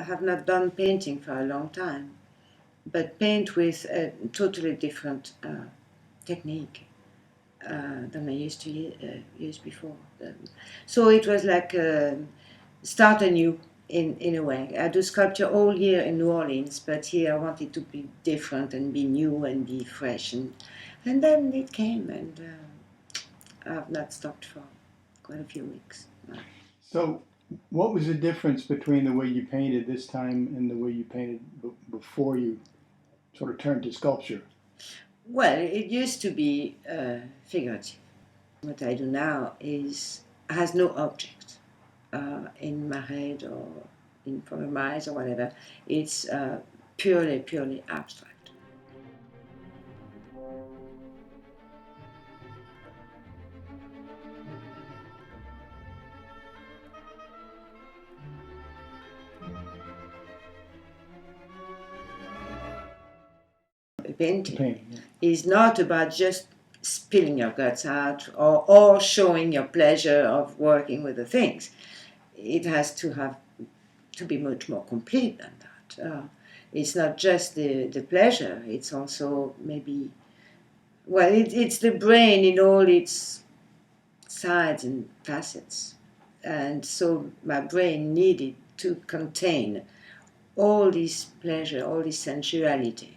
have not done painting for a long time, but paint with a totally different technique than I used to use before. So it was like start anew in a way. I do sculpture all year in New Orleans, but here I wanted to be different and be new and be fresh. And then it came, and I have not stopped for quite a few weeks. So, what was the difference between the way you painted this time and the way you painted before you sort of turned to sculpture? Well, it used to be figurative. What I do now has no object in my head or in front of my eyes or whatever. It's purely abstract. Painting is not about just spilling your guts out or showing your pleasure of working with the things. It has to be much more complete than that. It's not just the pleasure, it's also maybe, well, it's the brain in all its sides and facets. And so my brain needed to contain all this pleasure, all this sensuality.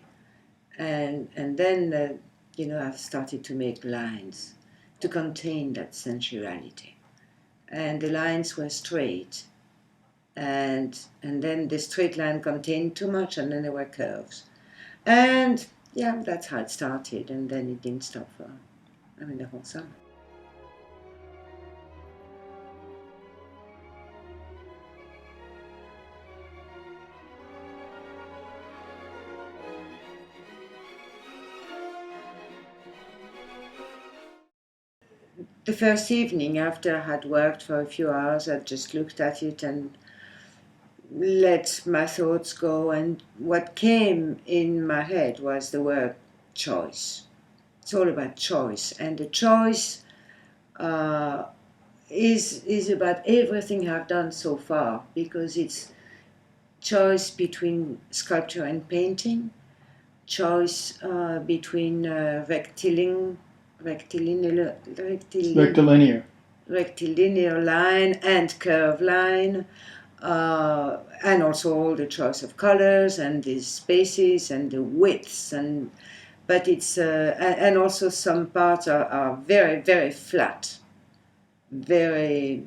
And then, I've started to make lines to contain that sensuality. And the lines were straight. And then the straight line contained too much, and then there were curves. And yeah, that's how it started. And then it didn't stop for, the whole summer. The first evening, after I had worked for a few hours, I just looked at it and let my thoughts go. And what came in my head was the word choice. It's all about choice. And the choice is about everything I've done so far, because it's choice between sculpture and painting, choice between rectilinear line and curved line, and also all the choice of colors and the spaces and the widths, but it's and also some parts are very, very flat, very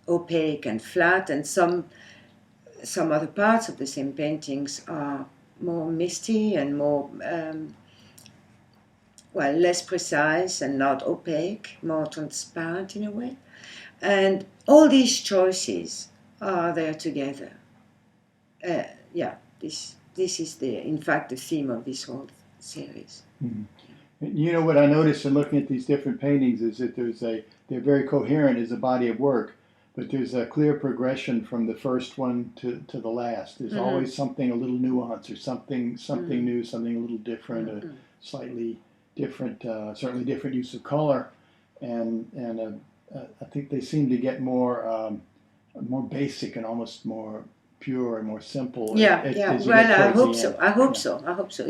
opaque and flat, and some other parts of the same paintings are more misty and more less precise and not opaque, more transparent in a way. And all these choices are there together. This is in fact the theme of this whole series. Mm-hmm. You know what I noticed in looking at these different paintings is that they're very coherent as a body of work, but there's a clear progression from the first one to the last. There's always something a little nuanced, or something new, something a little different, a slightly different, certainly different use of color, and I think they seem to get more basic and almost more pure and more simple. Well, I hope so. I hope so.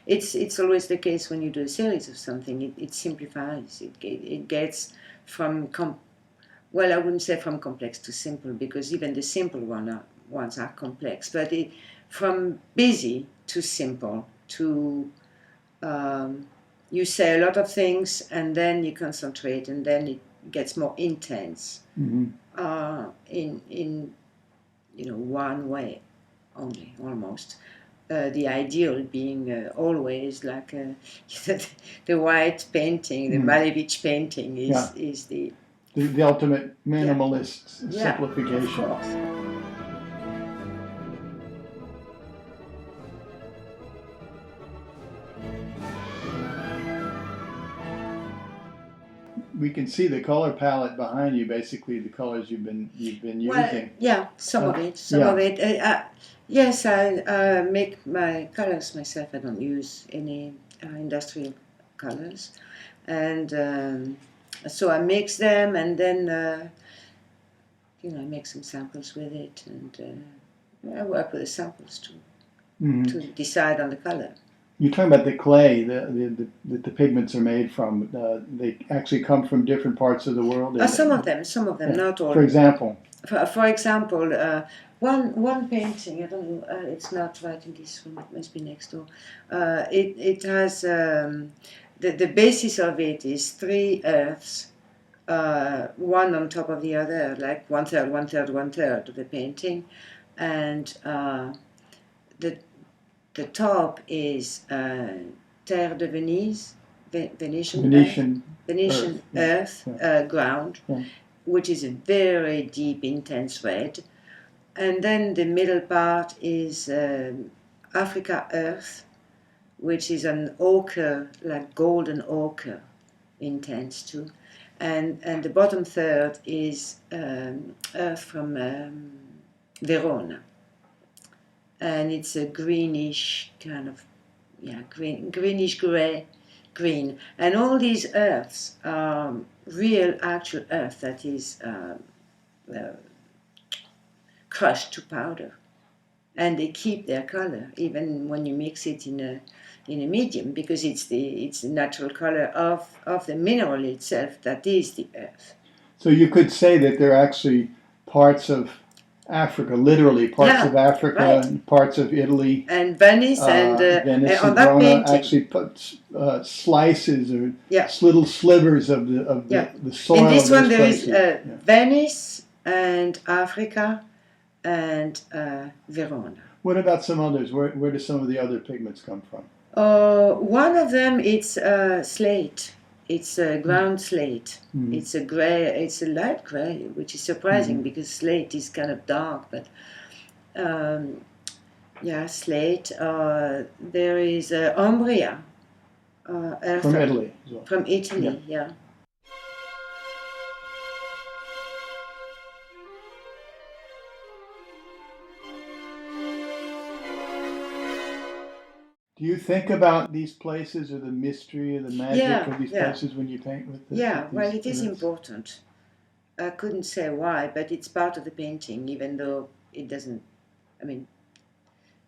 It's always the case when you do a series of something. It simplifies. It gets from I wouldn't say from complex to simple, because even the simple ones are complex. But from busy to simple to you say a lot of things and then you concentrate, and then it gets more intense in one way only, almost. The ideal being always like the white painting, the Malevich painting is the ultimate minimalist simplification. Of course. We can see the color palette behind you. Basically, the colors you've been using. Some of it. Yes, I make my colors myself. I don't use any industrial colors, and so I mix them, and then I make some samples with it, and I work with the samples Hmm. to decide on the color. You're talking about the clay that the pigments are made from. They actually come from different parts of the world. Some of them, Yeah. not all. For example, For example, one painting, I don't know, it's not right in this room, it must be next door. It has, the basis of it is three earths, one on top of the other, like one third, one third, one third of the painting. And the, the top is terre de Venise, Venetian earth, Venetian earth. ground, Yeah. which is a very deep, intense red. And then the middle part is Africa earth, which is an ochre, like golden ochre, intense too. And the bottom third is earth from Verona. And it's a greenish kind of, greenish gray, green. And all these earths are real, actual earth that is crushed to powder, and they keep their color even when you mix it in a medium, because it's the natural color of the mineral itself that is the earth. So you could say that they're actually parts of Africa, literally parts of Africa, right. and parts of Italy. And Venice Venice on and that Verona painting, actually put slices or yeah, little slivers of the soil. In this of one those there is places. Venice and Africa and Verona. What about some others? Where do some of the other pigments come from? One of them, it's slate. It's a ground slate. Mm-hmm. It's a gray. It's a light gray, which is surprising Mm-hmm. because slate is kind of dark. But slate. There is Umbria. From Italy as well. From Italy, yeah. Do you think about these places or the mystery or the magic of these places when you paint with this? Yeah, well, it is important. I couldn't say why, but it's part of the painting, even though it doesn't, I mean,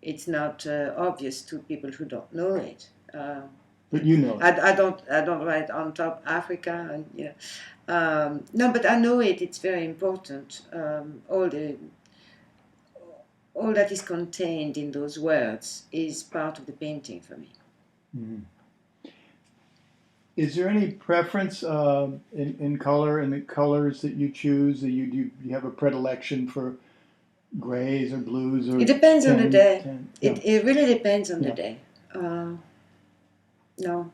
it's not obvious to people who don't know it. But you know it. I don't write on top Africa, and no, but I know it. It's very important. All that is contained in those words is part of the painting for me. Mm-hmm. Is there any preference in color and the colors that you choose? Do you have a predilection for grays or blues? Or it depends on the day. Yeah. It really depends on the day. No,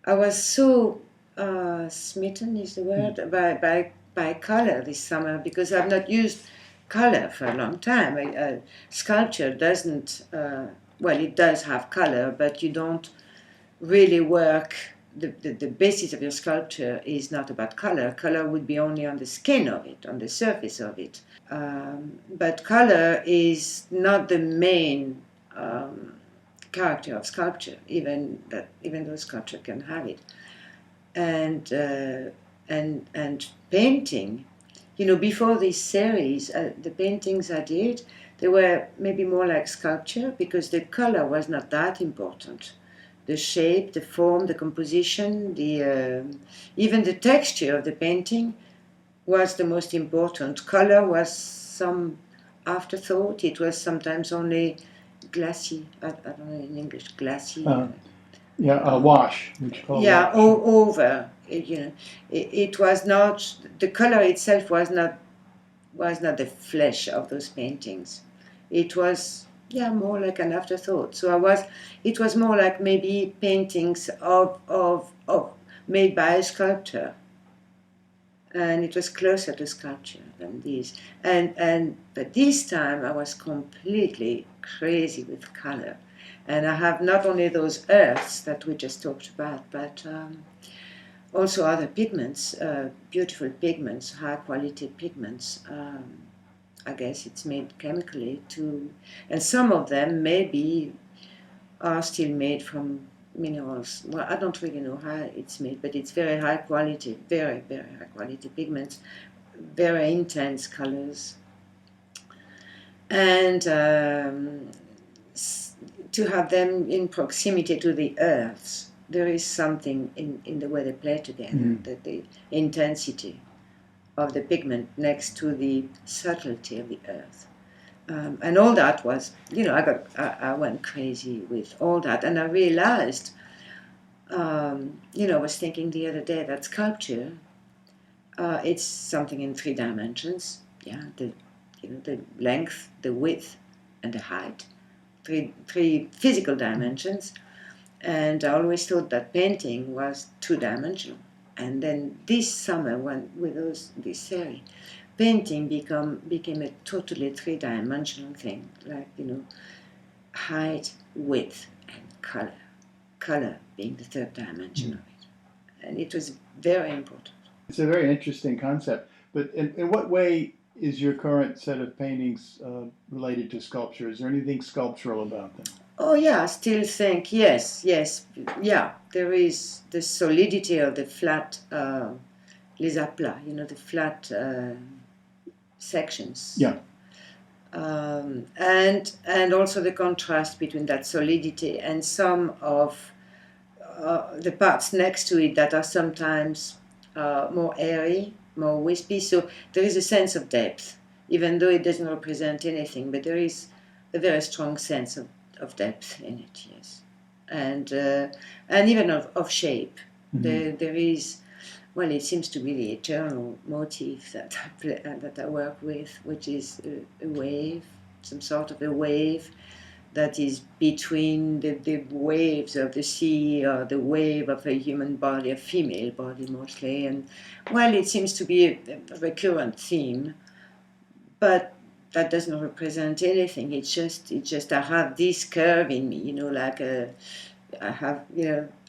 I was so smitten is the word by color this summer, because I've not used color for a long time. Sculpture doesn't. Well, it does have color, but you don't really work. The basis of your sculpture is not about color. Color would be only on the skin of it, on the surface of it. But color is not the main character of sculpture, even though sculpture can have it. And painting, before this series, the paintings I did, they were maybe more like sculpture, because the color was not that important. The shape, the form, the composition, even the texture of the painting was the most important. Color was some afterthought. It was sometimes only glassy. I don't know in English, glassy. A wash. Wash. Over. It was not, the color itself was not the flesh of those paintings. It was more like an afterthought. So it was more like maybe paintings of made by a sculptor, and it was closer to sculpture than these. But this time I was completely crazy with color, and I have not only those earths that we just talked about, but also other pigments, beautiful pigments, high quality pigments. I guess it's made chemically too, and some of them maybe are still made from minerals. Well, I don't really know how it's made, but it's very high quality, very, very high quality pigments, very intense colors. and to have them in proximity to the earth. There is something in the way they play together, that the intensity of the pigment next to the subtlety of the earth. And all that was, I went crazy with all that, and I realized, I was thinking the other day that sculpture, it's something in 3 dimensions. Yeah, the length, the width, and the height. Three physical dimensions. And I always thought that painting was 2-dimensional. And then this summer, with this series, painting became a totally 3-dimensional thing, like, height, width, and color. Color being the 3rd dimension of it. And it was very important. It's a very interesting concept. But in what way is your current set of paintings related to sculpture? Is there anything sculptural about them? Oh yeah, I still think, yes. Yeah, there is the solidity of the flat, les aplats, the flat sections. Yeah. And also the contrast between that solidity and some of the parts next to it that are sometimes more airy, more wispy. So there is a sense of depth, even though it doesn't represent anything, but there is a very strong sense of depth in it, yes. And even of shape. There is, well, it seems to be the eternal motif that I work with, which is a wave, some sort of a wave that is between the waves of the sea or the wave of a human body, a female body mostly. And, well, it seems to be a recurrent theme, but that doesn't represent anything. It's just I have this curve in me, like I have,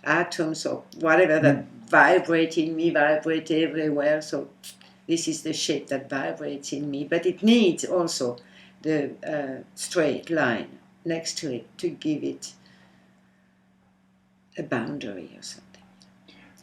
atoms or whatever that vibrate in me, vibrate everywhere. So this is the shape that vibrates in me, but it needs also the straight line next to it to give it a boundary or something.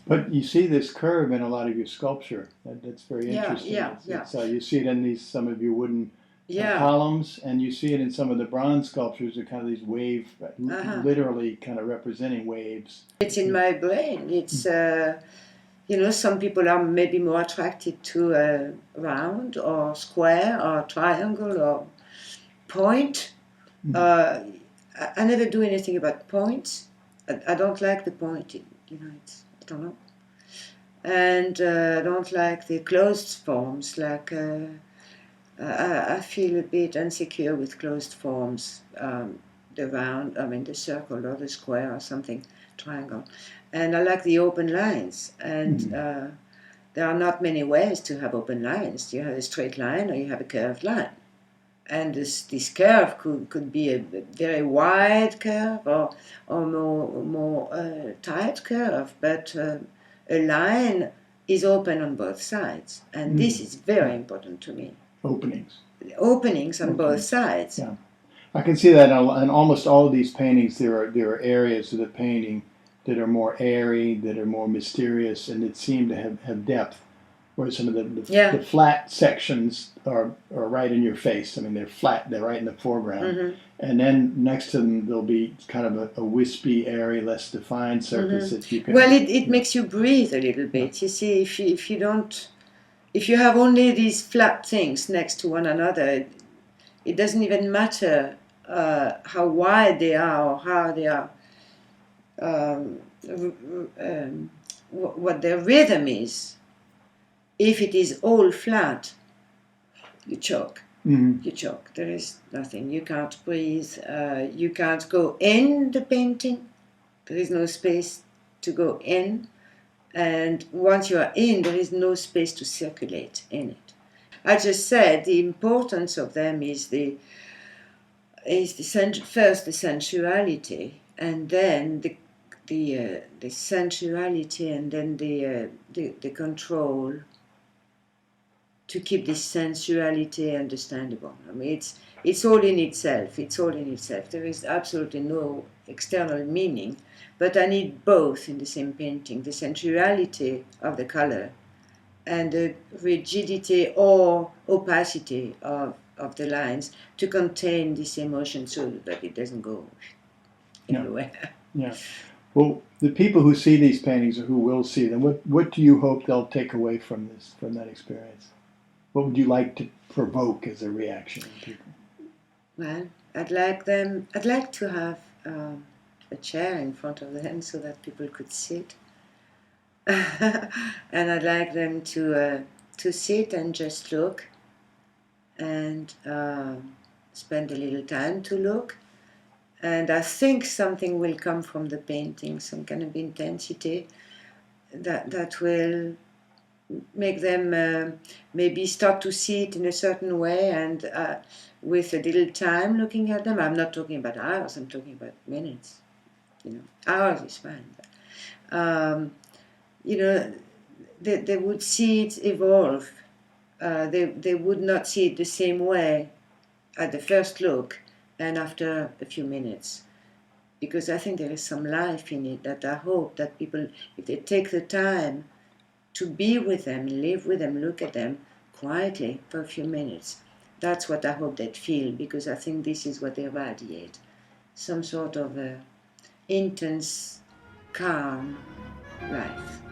But you see this curve in a lot of your sculpture. That's very interesting. Yeah. You see it in some of your wooden columns, and you see it in some of the bronze sculptures. They're kind of these wave, literally kind of representing waves. It's in my brain. It's some people are maybe more attracted to a round or square or triangle or point. I never do anything about points. I don't like the point. I don't know. And I don't like the closed forms. Like I feel a bit insecure with closed forms. The round, the circle or the square or something, triangle. And I like the open lines. And there are not many ways to have open lines. You have a straight line or you have a curved line. And this curve could be a very wide curve or more tight curve, but a line is open on both sides, and this is very important to me. Openings on both sides. Yeah, I can see that in almost all of these paintings. There are areas of the painting that are more airy, that are more mysterious, and that seem to have depth. Whereas some of the flat sections are right in your face. They're flat, they're right in the foreground. And then next to them, there'll be kind of a wispy, airy, less defined surface that you can... Well, it makes you breathe a little bit. You see, if you have only these flat things next to one another, it doesn't even matter how wide they are or how they are, what their rhythm is. If it is all flat, you choke. You choke. There is nothing. You can't breathe. You can't go in the painting. There is no space to go in. And once you are in, there is no space to circulate in it. I just said the importance of them is first the sensuality, and then the sensuality, and then the control. To keep this sensuality understandable. It's all in itself. It's all in itself. There is absolutely no external meaning, but I need both in the same painting: the sensuality of the color and the rigidity or opacity of of the lines to contain this emotion so that it doesn't go everywhere. Yeah. Well, the people who see these paintings or who will see them, what do you hope they'll take away from that experience? What would you like to provoke as a reaction in people? Well, I'd like to have a chair in front of them so that people could sit. And I'd like them to sit and just look and spend a little time to look. And I think something will come from the painting, some kind of intensity that will make them maybe start to see it in a certain way, and with a little time looking at them. I'm not talking about hours, I'm talking about minutes. Hours is fine. They would see it evolve. They would not see it the same way at the first look and after a few minutes. Because I think there is some life in it that I hope that people, if they take the time to be with them, live with them, look at them quietly for a few minutes, that's what I hope they'd feel, because I think this is what they radiate. Some sort of intense, calm life.